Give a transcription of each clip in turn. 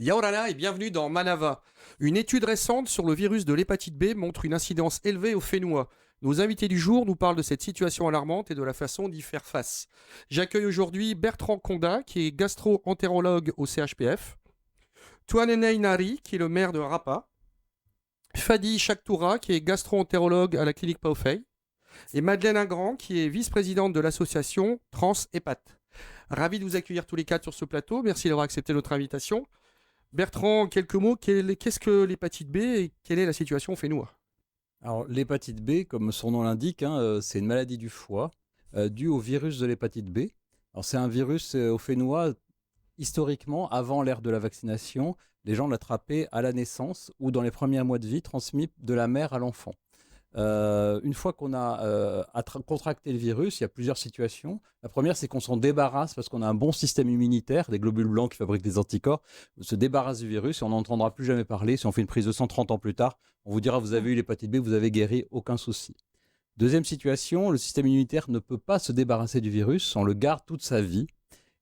Yaorana et bienvenue dans Manava. Une étude récente sur le virus de l'hépatite B montre une incidence élevée au Fénois. Nos invités du jour nous parlent de cette situation alarmante et de la façon d'y faire face. J'accueille aujourd'hui Bertrand Condat, qui est gastro-entérologue au CHPF, Touanenei Nari, qui est le maire de Rapa, Fadi Chaktoura, qui est gastro-entérologue à la clinique Paufey, et Madeleine Ingrand, qui est vice-présidente de l'association Trans-Hépat. Ravi de vous accueillir tous les quatre sur ce plateau. Merci d'avoir accepté notre invitation. Bertrand, quelques mots. Qu'est-ce que l'hépatite B et quelle est la situation au Fénois? Alors, l'hépatite B, comme son nom l'indique, c'est une maladie du foie due au virus de l'hépatite B. Alors, c'est un virus au Fénois, historiquement, avant l'ère de la vaccination, les gens l'attrapaient à la naissance ou dans les premiers mois de vie, transmis de la mère à l'enfant. Une fois qu'on a contracté le virus, il y a plusieurs situations. La première, c'est qu'on s'en débarrasse parce qu'on a un bon système immunitaire, des globules blancs qui fabriquent des anticorps, on se débarrasse du virus et on n'en entendra plus jamais parler. Si on fait une prise de sang 30 ans plus tard, on vous dira vous avez eu l'hépatite B, vous avez guéri, aucun souci. Deuxième situation, le système immunitaire ne peut pas se débarrasser du virus, on le garde toute sa vie.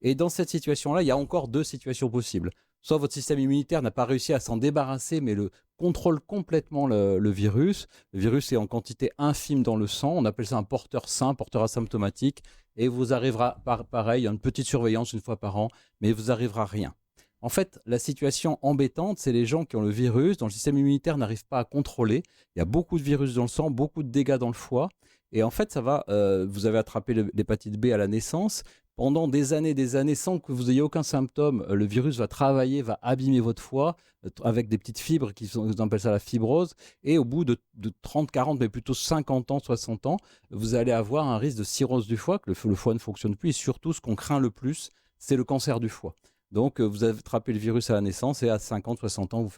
Et dans cette situation-là, il y a encore deux situations possibles. Soit votre système immunitaire n'a pas réussi à s'en débarrasser, mais le contrôle complètement le virus. Le virus est en quantité infime dans le sang. On appelle ça un porteur sain, porteur asymptomatique. Et vous arrivera, pareil, une petite surveillance une fois par an, mais il vous arrivera rien. En fait, la situation embêtante, c'est les gens qui ont le virus, dont le système immunitaire n'arrive pas à contrôler. Il y a beaucoup de virus dans le sang, beaucoup de dégâts dans le foie. Et en fait, vous avez attrapé l'hépatite B à la naissance. Pendant des années, sans que vous ayez aucun symptôme, le virus va travailler, va abîmer votre foie avec des petites fibres on appelle ça la fibrose. Et au bout de 30, 40, mais plutôt 50 ans, 60 ans, vous allez avoir un risque de cirrhose du foie, que le foie ne fonctionne plus. Et surtout, ce qu'on craint le plus, c'est le cancer du foie. Donc, vous avez attrapé le virus à la naissance et à 50, 60 ans,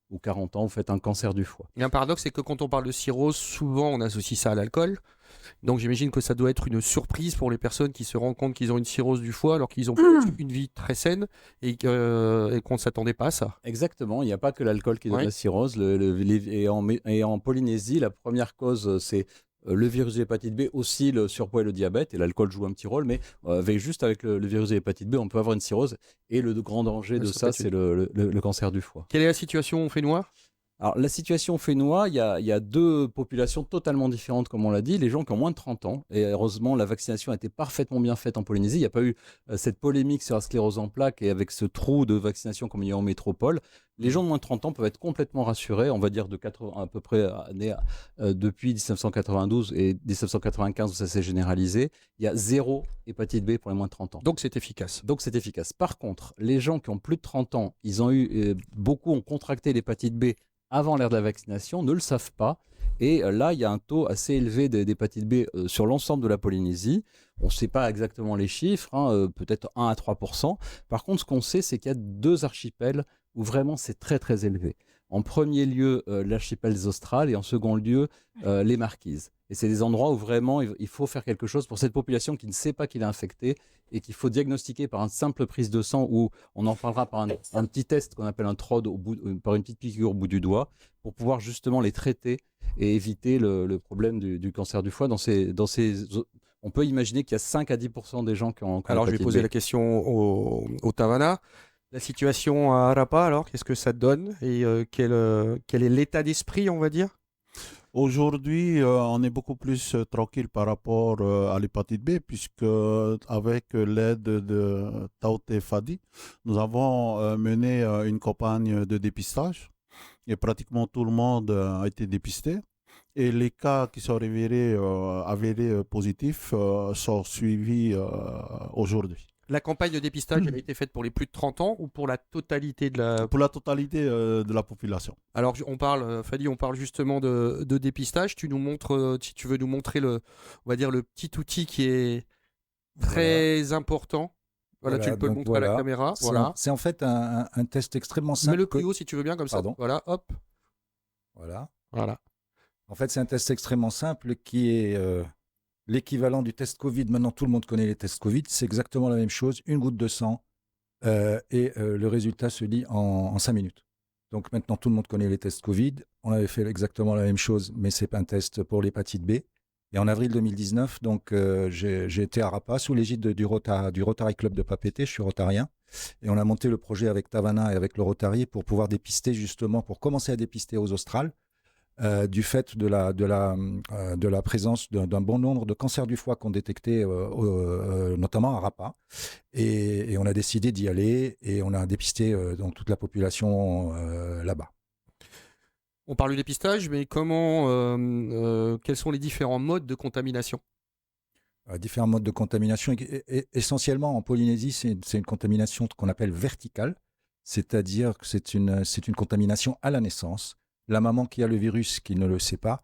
ou 40 ans, vous faites un cancer du foie. Il y a un paradoxe, c'est que quand on parle de cirrhose, souvent on associe ça à l'alcool. Donc j'imagine que ça doit être une surprise pour les personnes qui se rendent compte qu'ils ont une cirrhose du foie alors qu'ils ont une vie très saine et qu'on ne s'attendait pas à ça. Exactement, il n'y a pas que l'alcool qui donne la cirrhose. Et en Polynésie, la première cause, c'est le virus de l'hépatite B, aussi le surpoids et le diabète, et l'alcool joue un petit rôle, mais juste avec le virus de l'hépatite B, on peut avoir une cirrhose, et le grand danger de ça, c'est le cancer du foie. Quelle est la situation au Fénois ? Alors, la situation au Fénois, il y a deux populations totalement différentes, comme on l'a dit. Les gens qui ont moins de 30 ans, et heureusement, la vaccination a été parfaitement bien faite en Polynésie. Il n'y a pas eu cette polémique sur la sclérose en plaques et avec ce trou de vaccination comme il y a en métropole. Les gens de moins de 30 ans peuvent être complètement rassurés. On va dire à peu près nés depuis 1992 et 1995 où ça s'est généralisé. Il y a 0 hépatite B pour les moins de 30 ans. Donc c'est efficace. Par contre, les gens qui ont plus de 30 ans, beaucoup ont contracté l'hépatite B avant l'ère de la vaccination, ne le savent pas. Et là, il y a un taux assez élevé d'hépatite B sur l'ensemble de la Polynésie. On ne sait pas exactement les chiffres, peut-être 1 à 3%. Par contre, ce qu'on sait, c'est qu'il y a 2 archipels où vraiment c'est très très élevé. En premier lieu, l'archipel des Australes et en second lieu, les Marquises. Et c'est des endroits où vraiment il faut faire quelque chose pour cette population qui ne sait pas qu'il est infecté et qu'il faut diagnostiquer par une simple prise de sang ou on en parlera par un petit test qu'on appelle un TROD par une petite piqûre au bout du doigt pour pouvoir justement les traiter et éviter le problème du cancer du foie. On peut imaginer qu'il y a 5 à 10% des gens qui ont Alors je vais poser la question au Tavana. La situation à Arapa, alors, qu'est-ce que ça donne et quel est l'état d'esprit, on va dire? Aujourd'hui, on est beaucoup plus tranquille par rapport à l'hépatite B, puisque avec l'aide de Taote Fadi, nous avons mené une campagne de dépistage et pratiquement tout le monde a été dépisté. Et les cas qui sont avérés positifs sont suivis aujourd'hui. La campagne de dépistage, elle a été faite pour les plus de 30 ans ou pour la totalité de la... Pour la totalité de la population. Alors, Fadi, on parle justement de dépistage. Tu nous montres, si tu veux nous montrer on va dire le petit outil qui est très important. Voilà, tu peux le montrer à la caméra. Voilà. C'est en fait un test extrêmement simple. Mets le plus haut si tu veux bien, comme ça. Voilà, hop. Voilà. En fait, c'est un test extrêmement simple qui est... l'équivalent du test Covid. Maintenant, tout le monde connaît les tests Covid. C'est exactement la même chose. Une goutte de sang et le résultat se lit en 5 minutes. Donc maintenant, tout le monde connaît les tests Covid. On avait fait exactement la même chose, mais ce n'est pas un test pour l'hépatite B. Et en avril 2019, donc, j'ai été à Rapa sous l'égide du Rotary Club de Papeete. Je suis rotarien. Et on a monté le projet avec Tavana et avec le Rotary pour pouvoir dépister justement, pour commencer à dépister aux Australes, du fait de la présence d'un bon nombre de cancers du foie qu'on détectait notamment à Rapa. Et on a décidé d'y aller et on a dépisté donc toute la population là-bas. On parle du dépistage, mais quels sont les différents modes de contamination? Différents modes de contamination. Essentiellement, en Polynésie, c'est une contamination qu'on appelle verticale, c'est-à-dire que c'est une contamination à la naissance. La maman qui a le virus, qui ne le sait pas,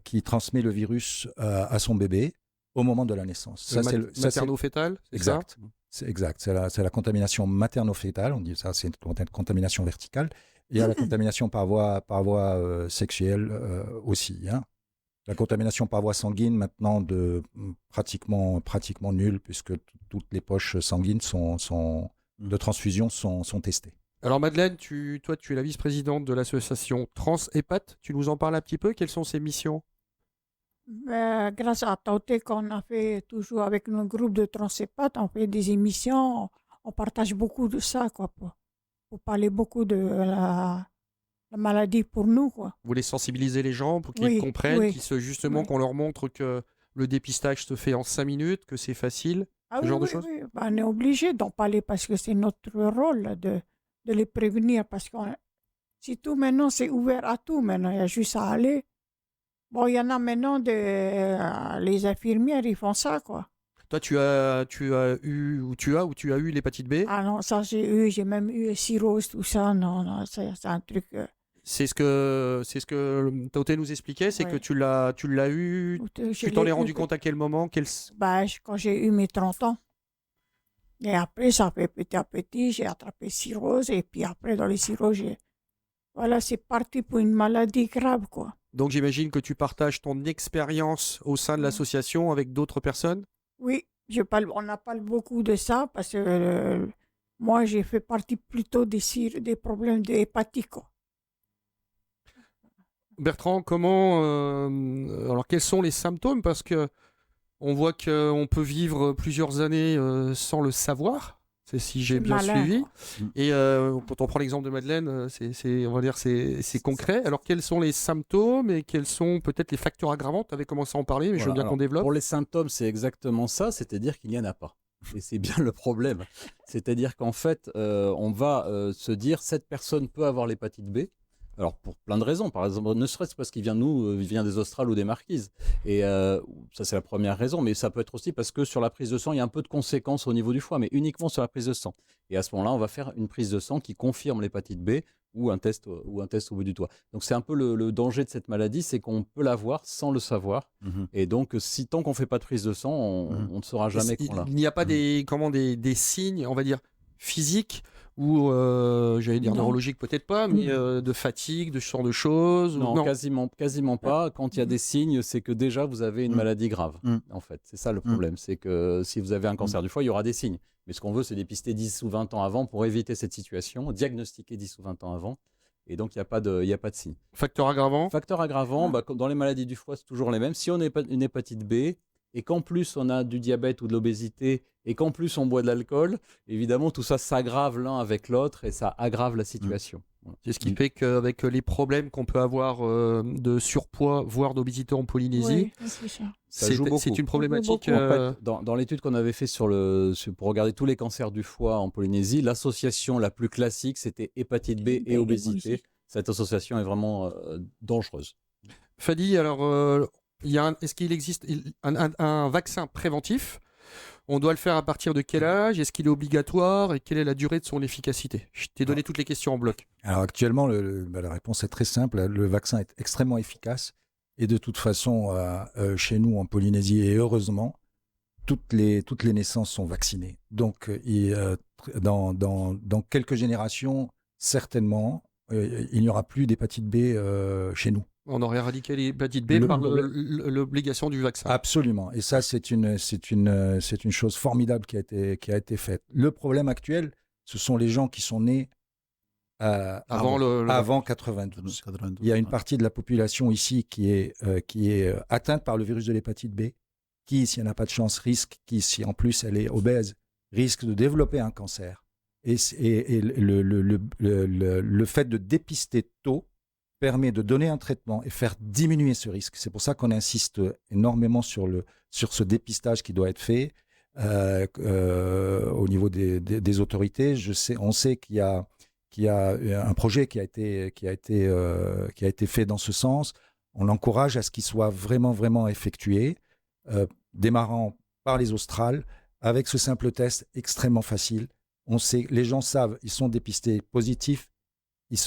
qui transmet le virus à son bébé au moment de la naissance. Materno-fétal, c'est exact. ça? C'est exact. C'est la contamination materno-fétale. On dit ça, c'est une contamination verticale. Il y a la contamination par voie sexuelle aussi. Hein. La contamination par voie sanguine, maintenant, pratiquement nulle, puisque toutes les poches sanguines de transfusion sont testées. Alors Madeleine, toi tu es la vice-présidente de l'association Trans-Hépat. Tu nous en parles un petit peu? Quelles sont ses missions? Grâce à Tauté qu'on a fait toujours avec nos groupes de Trans-Hépat, on fait des émissions, on partage beaucoup de ça, quoi, pour parler beaucoup de la maladie pour nous, quoi. Vous voulez sensibiliser les gens pour qu'ils comprennent, justement qu'on leur montre que le dépistage se fait en 5 minutes, que c'est facile, ce genre de choses? Oui. Bah, on est obligé d'en parler parce que c'est notre rôle de les prévenir, parce que si tout maintenant c'est ouvert à tout, maintenant il y a juste à aller. Bon, il y en a maintenant les infirmières, ils font ça, quoi. Toi, tu as eu l'hépatite B? Ah non, ça j'ai même eu cirrhose, tout ça. Non, c'est un truc. C'est ce que Tauté nous expliquait, c'est que tu l'as eu. Tu t'en es rendu compte à quel moment? Quand j'ai eu mes 30 ans. Et après, ça fait petit à petit, j'ai attrapé cirrhose. Et puis après, dans les cirrhoses, voilà, c'est parti pour une maladie grave, quoi. Donc j'imagine que tu partages ton expérience au sein de l'association avec d'autres personnes? Oui, on n'a pas beaucoup de ça parce que moi, j'ai fait partie plutôt des problèmes d'hépatique, quoi. Bertrand, alors quels sont les symptômes? Parce que on voit qu'on peut vivre plusieurs années sans le savoir, c'est si j'ai bien suivi. Quoi. Et quand on prend l'exemple de Madeleine, on va dire c'est concret. Alors quels sont les symptômes et quels sont peut-être les facteurs aggravants? Tu avais commencé à en parler, mais je veux bien qu'on développe. Pour les symptômes, c'est exactement ça, c'est-à-dire qu'il n'y en a pas. Et c'est bien le problème. C'est-à-dire qu'en fait, on va se dire cette personne peut avoir l'hépatite B. Alors, pour plein de raisons. Par exemple, ne serait-ce parce qu'il vient de nous, il vient des Australes ou des Marquises. Et ça, c'est la première raison. Mais ça peut être aussi parce que sur la prise de sang, il y a un peu de conséquences au niveau du foie, mais uniquement sur la prise de sang. Et à ce moment-là, on va faire une prise de sang qui confirme l'hépatite B ou un test au bout du doigt. Donc, c'est un peu le danger de cette maladie, c'est qu'on peut l'avoir sans le savoir. Et donc, tant qu'on ne fait pas de prise de sang, on ne saura jamais qu'on l'a. Il n'y a pas des signes, on va dire, physiques ou j'allais dire neurologique peut-être pas, mais de fatigue, de ce genre de choses? Non, quasiment pas. Quand il y a des signes, c'est que déjà vous avez une maladie grave. En fait, c'est ça le problème. C'est que si vous avez un cancer du foie, il y aura des signes. Mais ce qu'on veut, c'est dépister 10 ou 20 ans avant pour éviter cette situation, diagnostiquer 10 ou 20 ans avant. Et donc, il n'y a pas de signe. Facteur aggravant? Facteur aggravant, dans les maladies du foie, c'est toujours les mêmes. Si on a une hépatite B, et qu'en plus on a du diabète ou de l'obésité, et qu'en plus on boit de l'alcool, évidemment tout ça s'aggrave l'un avec l'autre et ça aggrave la situation. Voilà. C'est ce qui fait qu'avec les problèmes qu'on peut avoir de surpoids, voire d'obésité en Polynésie, c'est une problématique. En fait, dans l'étude qu'on avait fait pour regarder tous les cancers du foie en Polynésie, l'association la plus classique, c'était hépatite B et obésité. Cette association est vraiment dangereuse. Fadi, alors... est-ce qu'il existe un vaccin préventif? On doit le faire à partir de quel âge? Est-ce qu'il est obligatoire? Et quelle est la durée de son efficacité? Je t'ai donné toutes les questions en bloc. Alors actuellement, la réponse est très simple. Le vaccin est extrêmement efficace. Et de toute façon, chez nous en Polynésie, et heureusement, toutes les naissances sont vaccinées. Donc, dans quelques générations, certainement, il n'y aura plus d'hépatite B chez nous. On aurait éradiqué l'hépatite B par l'obligation du vaccin. Absolument. Et ça, c'est une chose formidable qui a été faite. Le problème actuel, ce sont les gens qui sont nés avant 92. 92, Il y a une ouais. partie de la population ici qui est atteinte par le virus de l'hépatite B, qui, si elle n'a pas de chance, risque, qui, si en plus elle est obèse, risque de développer un cancer. Et le fait de dépister tôt permet de donner un traitement et faire diminuer ce risque. C'est pour ça qu'on insiste énormément sur ce dépistage qui doit être fait au niveau des autorités. On sait qu'il y a un projet qui a été fait dans ce sens. On l'encourage à ce qu'il soit vraiment effectué, démarrant par les Australes, avec ce simple test extrêmement facile. Les gens savent, ils sont dépistés positifs, ils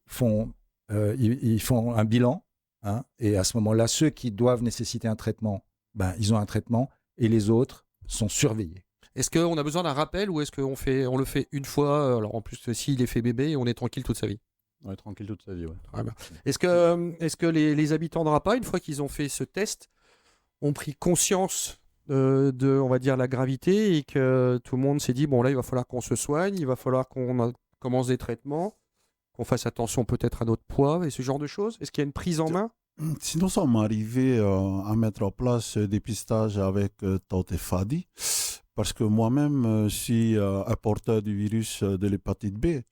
font un bilan, hein, et à ce moment-là, ceux qui doivent nécessiter un traitement, ils ont un traitement, et les autres sont surveillés. Est-ce qu'on a besoin d'un rappel ou est-ce qu'on le fait une fois, alors en plus s'il est fait bébé, on est tranquille toute sa vie? On est tranquille toute sa vie, ouais. Très bien. Est-ce que les habitants de Rapa, une fois qu'ils ont fait ce test, ont pris conscience de, on va dire, la gravité et que tout le monde s'est dit, bon là, il va falloir qu'on se soigne, il va falloir qu'on commence des traitements, qu'on fasse attention peut-être à notre poids et ce genre de choses? Est-ce qu'il y a une prise en main? Si nous sommes arrivés à mettre en place ce dépistage avec Taote Fadi, parce que moi-même, je suis un porteur du virus de l'hépatite B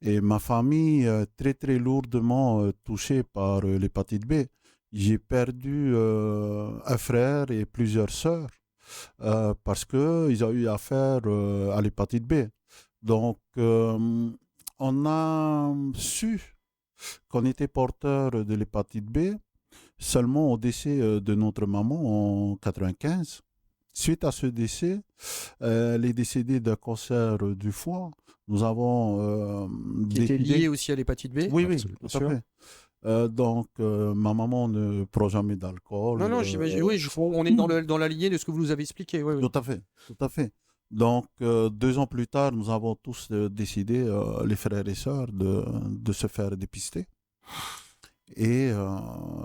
et ma famille est très lourdement touchée par l'hépatite B. J'ai perdu un frère et plusieurs sœurs parce qu'ils ont eu affaire à l'hépatite B. Donc, on a su qu'on était porteur de l'hépatite B seulement au décès de notre maman en 1995. Suite à ce décès, elle est décédée d'un cancer du foie. Nous avons Qui était lié aussi à l'hépatite B? Oui, Absolument. tout à fait. Donc, ma maman ne prend jamais d'alcool. Non, j'imagine. Oui, on est dans la lignée de ce que vous nous avez expliqué. Oui. Tout à fait. Donc, 2 ans plus tard, nous avons tous décidé, les frères et sœurs, de se faire dépister. Et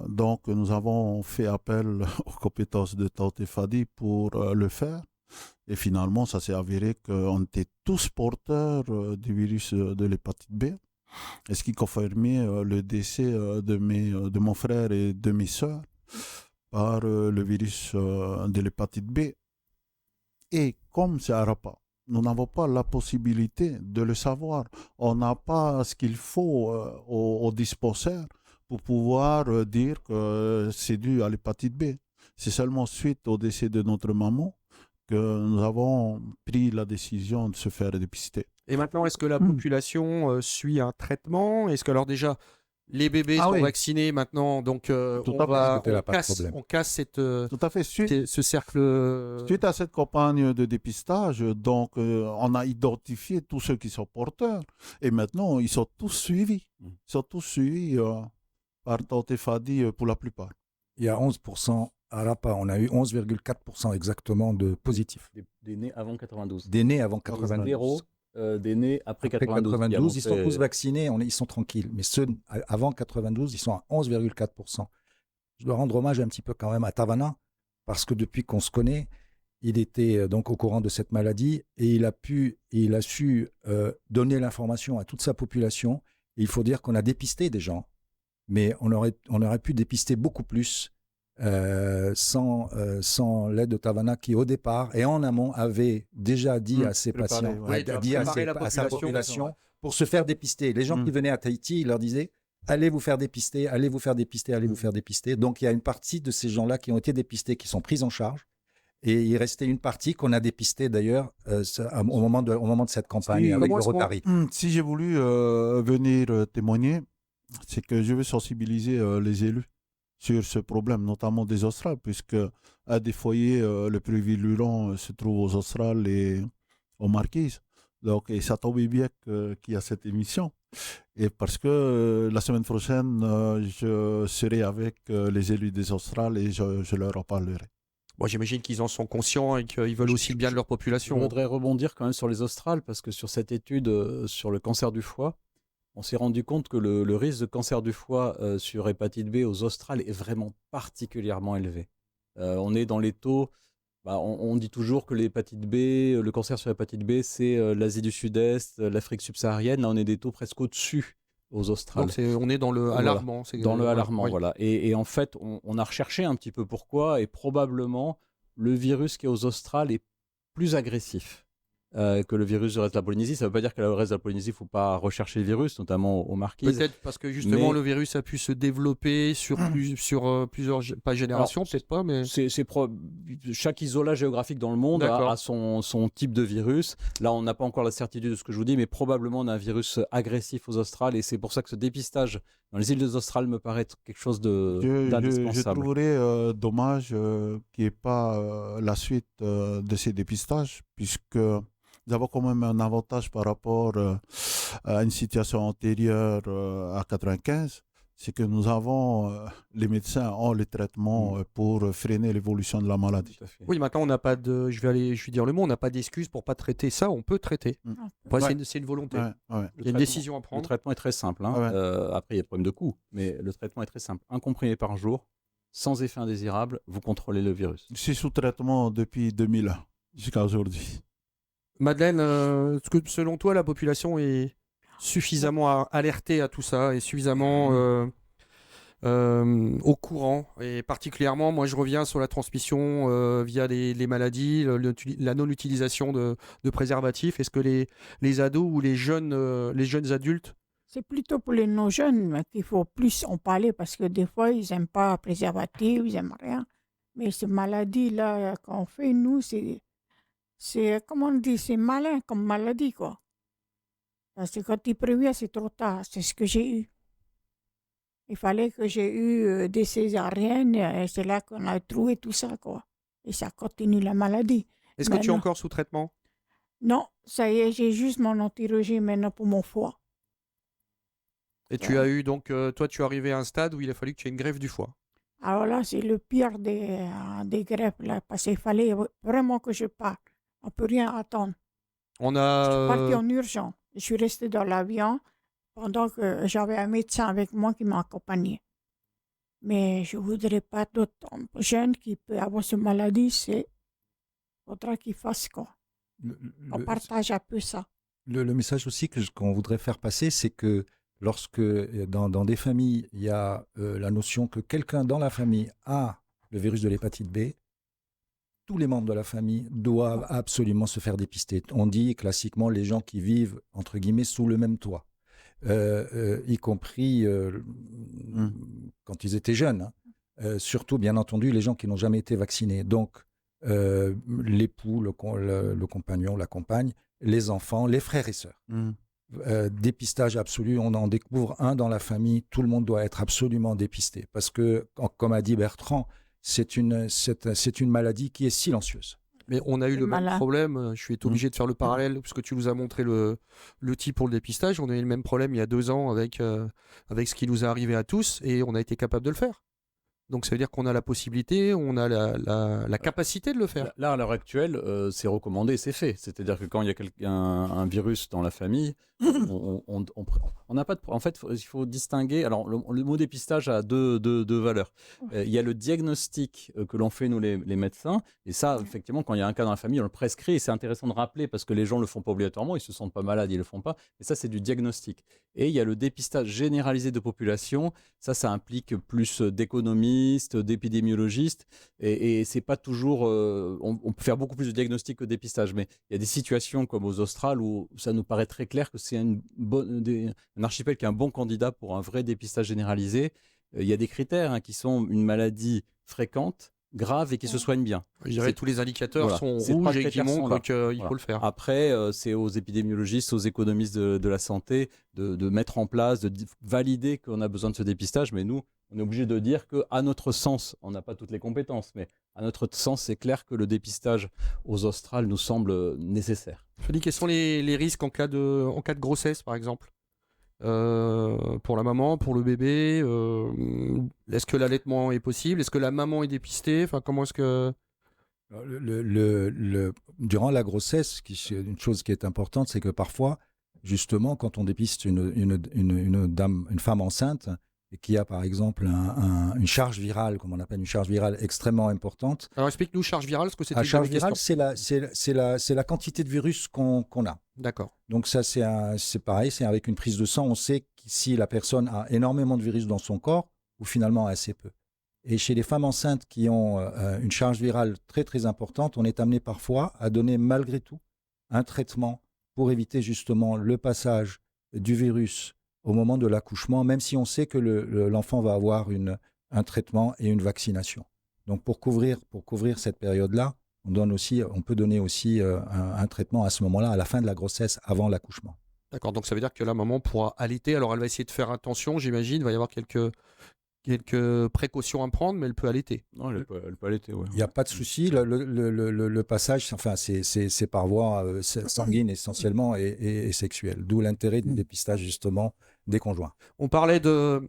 donc, nous avons fait appel aux compétences de Taote Fadi pour le faire. Et finalement, ça s'est avéré qu'on était tous porteurs du virus de l'hépatite B. Et ce qui confirmait le décès de mon frère et de mes sœurs par le virus de l'hépatite B. Et comme c'est à Rapa, nous n'avons pas la possibilité de le savoir. On n'a pas ce qu'il faut au dispensaire pour pouvoir dire que c'est dû à l'hépatite B. C'est seulement suite au décès de notre maman que nous avons pris la décision de se faire dépister. Et maintenant, est-ce que la population suit un traitement? Est-ce que alors déjà, les bébés sont vaccinés maintenant, donc on casse Tout à fait. ce cercle. Suite à cette campagne de dépistage, donc on a identifié tous ceux qui sont porteurs et maintenant ils sont tous suivis. Ils sont tous suivis par Taote Fadi pour la plupart. Il y a 11% à Rapa, on a eu 11,4% exactement de positifs. Des nés avant 92. Des nés avant 92. Zéro, des nés après 92. Ils sont tous vaccinés, ils sont tranquilles. Mais ceux avant 92, ils sont à 11,4%. Je dois rendre hommage un petit peu quand même à Tavana, parce que depuis qu'on se connaît, il était donc au courant de cette maladie et il a su donner l'information à toute sa population. Et il faut dire qu'on a dépisté des gens, mais on aurait pu dépister beaucoup plus sans l'aide de Tavana qui, au départ et en amont, avait déjà dit à ses patients, à sa population, pour se faire dépister. Les gens qui venaient à Tahiti, il leur disaient allez vous faire dépister, allez vous faire dépister, allez vous faire dépister. Donc il y a une partie de ces gens-là qui ont été dépistés, qui sont pris en charge. Et il restait une partie qu'on a dépistée d'ailleurs au moment de cette campagne avec le Rotary. Si j'ai voulu venir témoigner, c'est que je veux sensibiliser les élus sur ce problème, notamment des Australes, puisque un des foyers le plus virulent se trouve aux Australes et aux Marquises. Donc, et ça tombe bien qu'il y a cette émission. Et parce que la semaine prochaine, je serai avec les élus des Australes et je leur en parlerai. Bon, j'imagine qu'ils en sont conscients et qu'ils veulent aussi le bien de leur population. Je voudrais rebondir quand même sur les Australes, parce que sur cette étude sur le cancer du foie, on s'est rendu compte que le risque de cancer du foie sur hépatite B aux Australes est vraiment particulièrement élevé. On est dans les taux, On dit toujours que l'hépatite B, le cancer sur l'hépatite B, c'est l'Asie du Sud-Est, l'Afrique subsaharienne. Là, on est des taux presque au-dessus aux Australes. Donc on est dans le Voilà. alarmant. Dans le alarmant, oui. voilà. Et en fait, on a recherché un petit peu pourquoi, et probablement, le virus qui est aux Australes est plus agressif que le virus du reste de la Polynésie. Ça ne veut pas dire que le reste de la Polynésie, il ne faut pas rechercher le virus, notamment aux Marquises. Peut-être parce que justement Mais- le virus a pu se développer sur plusieurs, pas générations, Alors, peut-être pas, mais Chaque isolat géographique dans le monde D'accord. a son type de virus. Là, on n'a pas encore la certitude de ce que je vous dis, mais probablement on a un virus agressif aux Australes, et c'est pour ça que ce dépistage dans les îles des Australes me paraît être quelque chose Je d'indispensable. trouverais dommage qu'il n'y ait pas la suite de ces dépistages, puisque nous avons quand même un avantage par rapport à une situation antérieure à 95, c'est que nous avons, les médecins ont les traitements pour freiner l'évolution de la maladie. Tout à fait. oui, maintenant on n'a pas de, je vais dire le mot, on n'a pas d'excuse pour pas traiter ça, on peut traiter. Après, Ouais. c'est une volonté. Ouais, ouais. Il y a une décision à Le prendre. traitement est très simple. Hein. Ouais. Après, il y a des problèmes de coût, mais le traitement est très simple. Un comprimé par jour, sans effet indésirable, vous contrôlez le virus. C'est sous traitement depuis 2001 jusqu'à aujourd'hui. Madeleine, est-ce que selon toi la population est suffisamment alertée à tout ça et suffisamment au courant, et particulièrement, moi je reviens sur la transmission via les maladies, la non-utilisation de préservatifs. Est-ce que les ados ou les jeunes adultes, C'est plutôt pour les nos jeunes qu'il faut plus en parler parce que des fois, ils n'aiment pas préservatif, ils n'aiment rien. Mais ces maladies-là qu'on fait, nous, comment on dit, c'est malin comme maladie, quoi. Parce que quand tu préviens, c'est trop tard. C'est ce que j'ai eu. Il fallait que j'ai eu des césariennes et c'est là qu'on a trouvé tout ça, quoi. Et ça continue la maladie. est-ce que tu es Maintenant- encore sous traitement? Non, ça y est, j'ai juste mon antirégime maintenant pour mon foie. Et tu as eu donc, toi tu es arrivé à un stade où il a fallu que tu aies une greffe du foie. Alors là, c'est le pire des greffes, là, parce qu'il fallait vraiment que je parte. On ne peut rien attendre. On Je suis partie a en urgence. Je suis restée dans l'avion pendant que j'avais un médecin avec moi qui m'accompagnait. Mais je ne voudrais pas d'autres jeunes qui peuvent avoir cette maladie. Il faudra qu'ils fassent quoi. On partage un peu ça. Le message aussi qu'on voudrait faire passer, c'est que lorsque dans des familles, il y a la notion que quelqu'un dans la famille a le virus de l'hépatite B, tous les membres de la famille doivent absolument se faire dépister. On dit classiquement les gens qui vivent, entre guillemets, sous le même toit, y compris quand ils étaient jeunes. Hein. Surtout, bien entendu, les gens qui n'ont jamais été vaccinés. Donc, l'époux, le compagnon, la compagne, les enfants, les frères et sœurs. Dépistage absolu, on en découvre un dans la famille, tout le monde doit être absolument dépisté. Parce que, comme a dit Bertrand, c'est une maladie qui est silencieuse. Mais on a eu C'est le même malin. problème, je suis obligé de faire le parallèle, puisque tu nous as montré l'outil pour le dépistage. On a eu le même problème il y a 2 ans avec ce qui nous est arrivé à tous, et on a été capable de le faire. Donc ça veut dire qu'on a la possibilité, on a la capacité de le faire. Là, à l'heure actuelle, c'est recommandé, c'est fait. C'est-à-dire que quand il y a un virus dans la famille, on n'a pas de. En fait, il faut distinguer. Alors, le mot dépistage a deux valeurs. Il y a le diagnostic que l'on fait, nous, les médecins. Et ça, effectivement, quand il y a un cas dans la famille, on le prescrit. Et c'est intéressant de rappeler parce que les gens ne le font pas obligatoirement. Ils ne se sentent pas malades, ils ne le font pas. Mais ça, c'est du diagnostic. Et il y a le dépistage généralisé de population. Ça implique plus d'économistes, d'épidémiologistes. Et c'est pas toujours. On peut faire beaucoup plus de diagnostic que de dépistage. Mais il y a des situations comme aux Australes où ça nous paraît très clair que c'est un archipel qui est un bon candidat pour un vrai dépistage généralisé. Il y a des critères qui sont une maladie fréquente, grave et qui se soigne bien. Je dirais que tous les indicateurs Voilà. sont Ces trois rouges et qui critères sont montrent là. qu'il Voilà. faut le faire. Après, c'est aux épidémiologistes, aux économistes de la santé de mettre en place, de valider qu'on a besoin de ce dépistage. Mais nous, on est obligé de dire qu'à notre sens, on n'a pas toutes les compétences, mais à notre sens, c'est clair que le dépistage aux Australes nous semble nécessaire. Félix, quels sont les risques en cas de grossesse, par exemple, pour la maman, pour le bébé, est-ce que l'allaitement est possible? Est-ce que la maman est dépistée? Enfin, comment est-ce que... Durant la grossesse, une chose qui est importante, c'est que parfois, justement, quand on dépiste une femme enceinte et qui a par exemple une charge virale, comme on appelle une charge virale extrêmement importante. Alors explique-nous charge virale, ce que c'était. La charge virale, c'est la quantité de virus qu'on a. D'accord. Donc ça, c'est pareil, c'est avec une prise de sang, on sait si la personne a énormément de virus dans son corps ou finalement assez peu. Et chez les femmes enceintes qui ont une charge virale très très importante, on est amené parfois à donner malgré tout un traitement pour éviter justement le passage du virus au moment de l'accouchement, même si on sait que l'enfant va avoir un traitement et une vaccination. Donc pour couvrir cette période-là, on peut donner aussi un traitement à ce moment-là, à la fin de la grossesse, avant l'accouchement. D'accord, donc ça veut dire que la maman pourra allaiter. Alors elle va essayer de faire attention, j'imagine, il va y avoir quelques précautions à prendre, mais elle peut allaiter. Non, elle peut allaiter, ouais. Il n'y a pas de souci. Le passage, enfin, c'est par voie sanguine essentiellement et sexuelle. D'où l'intérêt du dépistage justement des conjoints. On parlait de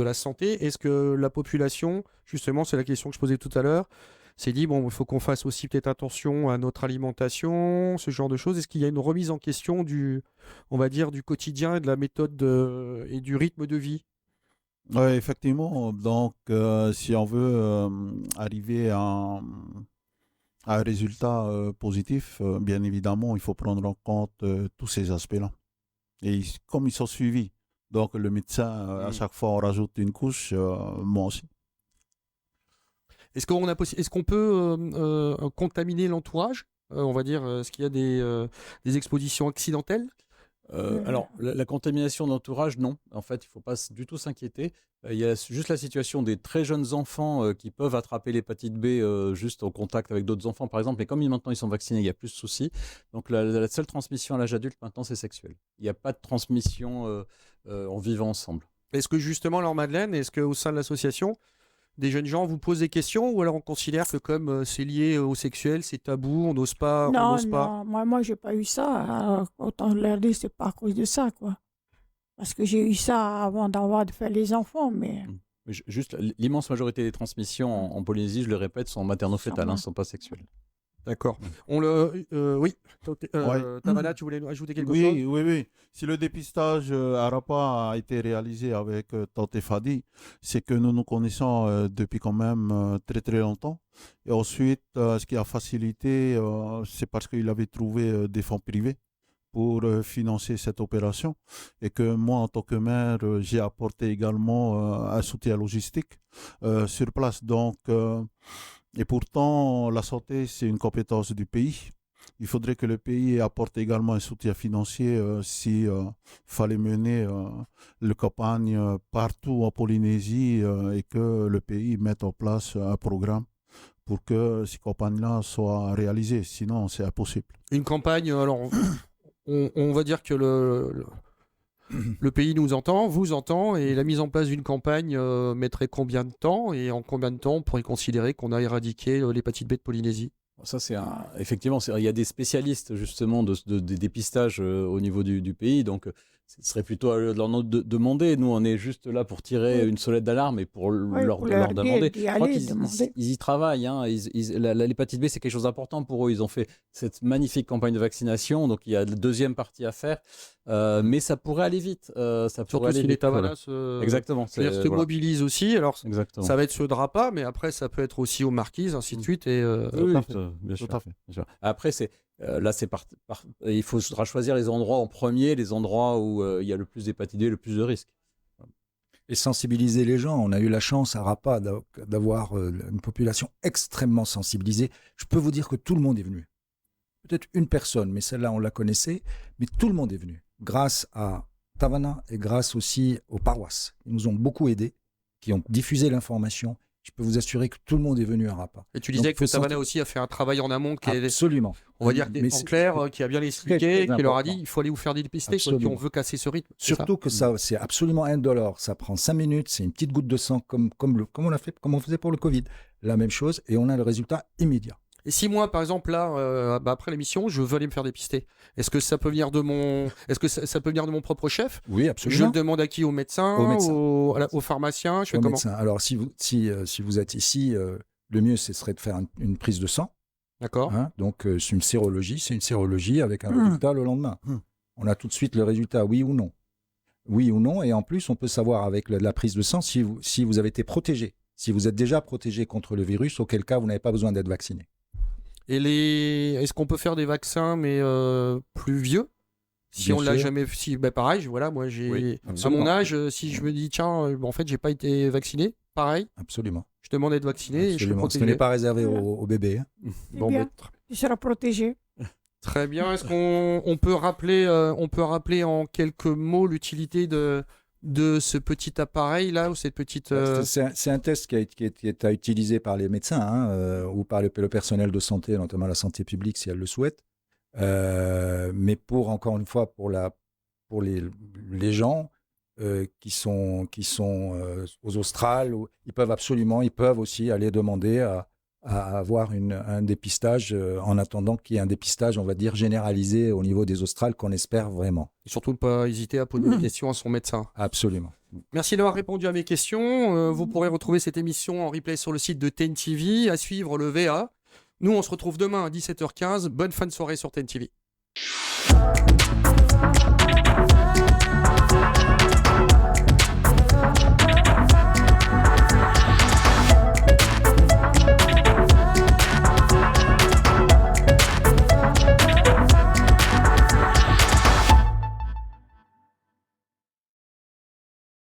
la santé. Est-ce que la population, justement, c'est la question que je posais tout à l'heure, s'est dit, bon, il faut qu'on fasse aussi peut-être attention à notre alimentation, ce genre de choses. Est-ce qu'il y a une remise en question on va dire, du quotidien et de la méthode et du rythme de vie? Oui, effectivement. Donc, si on veut arriver à un résultat positif, bien évidemment, il faut prendre en compte tous ces aspects-là. Et comme ils sont suivis, donc le médecin, à chaque fois, on rajoute une couche, moi aussi. Est-ce qu'on peut contaminer l'entourage? On va dire, est-ce qu'il y a des expositions accidentelles? Alors, la contamination de l'entourage, non. En fait, il ne faut pas du tout s'inquiéter. Il y a juste la situation des très jeunes enfants qui peuvent attraper l'hépatite B juste au contact avec d'autres enfants, par exemple. Mais comme maintenant ils sont vaccinés, il n'y a plus de soucis. Donc, la seule transmission à l'âge adulte, maintenant, c'est sexuel. Il n'y a pas de transmission en vivant ensemble. Est-ce que justement, alors Madeleine, est-ce qu'au sein de l'association, des jeunes gens vous posent des questions ou alors on considère que comme c'est lié au sexuel, c'est tabou, on n'ose pas? Non, moi j'ai pas eu ça. Alors, autant leur dire, c'est pas à cause de ça, quoi. Parce que j'ai eu ça avant de faire les enfants, mais... Juste, l'immense majorité des transmissions en Polynésie, je le répète, sont materno-fétales, ne sont pas sexuelles. D'accord. Oui. Tamana, tu voulais ajouter quelque chose? Oui. Si le dépistage à Rapa a été réalisé avec Tante Fadi, c'est que nous nous connaissons depuis quand même très très longtemps. Et ensuite, ce qui a facilité, c'est parce qu'il avait trouvé des fonds privés pour financer cette opération. Et que moi, en tant que maire, j'ai apporté également un soutien logistique sur place. Donc... Et pourtant, la santé, c'est une compétence du pays. Il faudrait que le pays apporte également un soutien financier s'il fallait mener le campagne partout en Polynésie et que le pays mette en place un programme pour que ces campagnes-là soient réalisées. Sinon, c'est impossible. Une campagne, alors on va dire que le pays nous entend, vous entend, et la mise en place d'une campagne mettrait combien de temps? Et en combien de temps on pourrait considérer qu'on a éradiqué l'hépatite B de Polynésie? Ça, effectivement, il y a des spécialistes justement de dépistage au niveau du pays, donc ce serait plutôt à leur demander. Nous, on est juste là pour tirer une sonnette d'alarme et pour leur demander. Je crois qu'ils y travaillent. Hein. L'hépatite B, c'est quelque chose d'important pour eux. Ils ont fait cette magnifique campagne de vaccination, donc il y a la deuxième partie à faire. Mais ça pourrait aller vite. Surtout si les Tavalas se mobilisent aussi. Alors, ça va être sur Drapa, mais après, ça peut être aussi aux Marquises, ainsi de suite. Et, bien sûr. Après, il faudra choisir les endroits en premier, les endroits où il y a le plus d'hépatite B, le plus de risques. Et sensibiliser les gens. On a eu la chance à Rapa d'avoir une population extrêmement sensibilisée. Je peux vous dire que tout le monde est venu. Peut-être une personne, mais celle-là, on la connaissait, mais tout le monde est venu. Grâce à Tavana et grâce aussi aux paroisses. Ils nous ont beaucoup aidés, qui ont diffusé l'information. Je peux vous assurer que tout le monde est venu à Rapa. Et tu disais que Tavana aussi a fait un travail en amont qui absolument. On va dire en clair, qui a bien expliqué, qui leur a dit il faut aller vous faire dépister, si on veut casser ce rythme. Surtout que ça, c'est absolument indolore. Ça prend 5 minutes, c'est une petite goutte de sang comme on faisait pour le Covid. La même chose, et on a le résultat immédiat. Et si moi, par exemple, là, après l'émission, je veux aller me faire dépister, est-ce que ça peut venir de mon propre chef? Oui, absolument. Je le demande à qui? Au médecin, au pharmacien? Je fais comment? Médecin. Alors, si vous êtes ici, le mieux, ce serait de faire une prise de sang. D'accord. Hein, donc, c'est une sérologie avec un résultat le lendemain. On a tout de suite le résultat, oui ou non. oui ou non. Et en plus, on peut savoir avec la prise de sang si vous avez été protégé, si vous êtes déjà protégé contre le virus, auquel cas vous n'avez pas besoin d'être vacciné. Et est-ce qu'on peut faire des vaccins, mais plus vieux? Si Bien on l'a sûr. jamais, pareil, voilà, moi j'ai, à absolument. mon âge, si je me dis tiens, en fait j'ai pas été vacciné, pareil, Absolument. je demande d'être vacciné et je suis Absolument. Ce protégé. n'est pas réservé aux bébés. Hein. C'est Bon, bien. bah, Tu seras protégé. très bien. Est-ce qu'on peut rappeler en quelques mots l'utilité de ce petit appareil là ou cette petite C'est un test qui est à utiliser par les médecins ou par le personnel de santé, notamment la santé publique si elle le souhaite. Mais encore une fois, pour les gens qui sont aux Australes, ils peuvent aussi aller demander à avoir un dépistage en attendant qu'il y ait un dépistage, on va dire, généralisé au niveau des Australes qu'on espère vraiment. et surtout ne pas hésiter à poser des questions à son médecin. Absolument. Merci d'avoir répondu à mes questions. Vous pourrez retrouver cette émission en replay sur le site de TEN TV. À suivre le VA. Nous, on se retrouve demain à 17h15. Bonne fin de soirée sur TEN TV.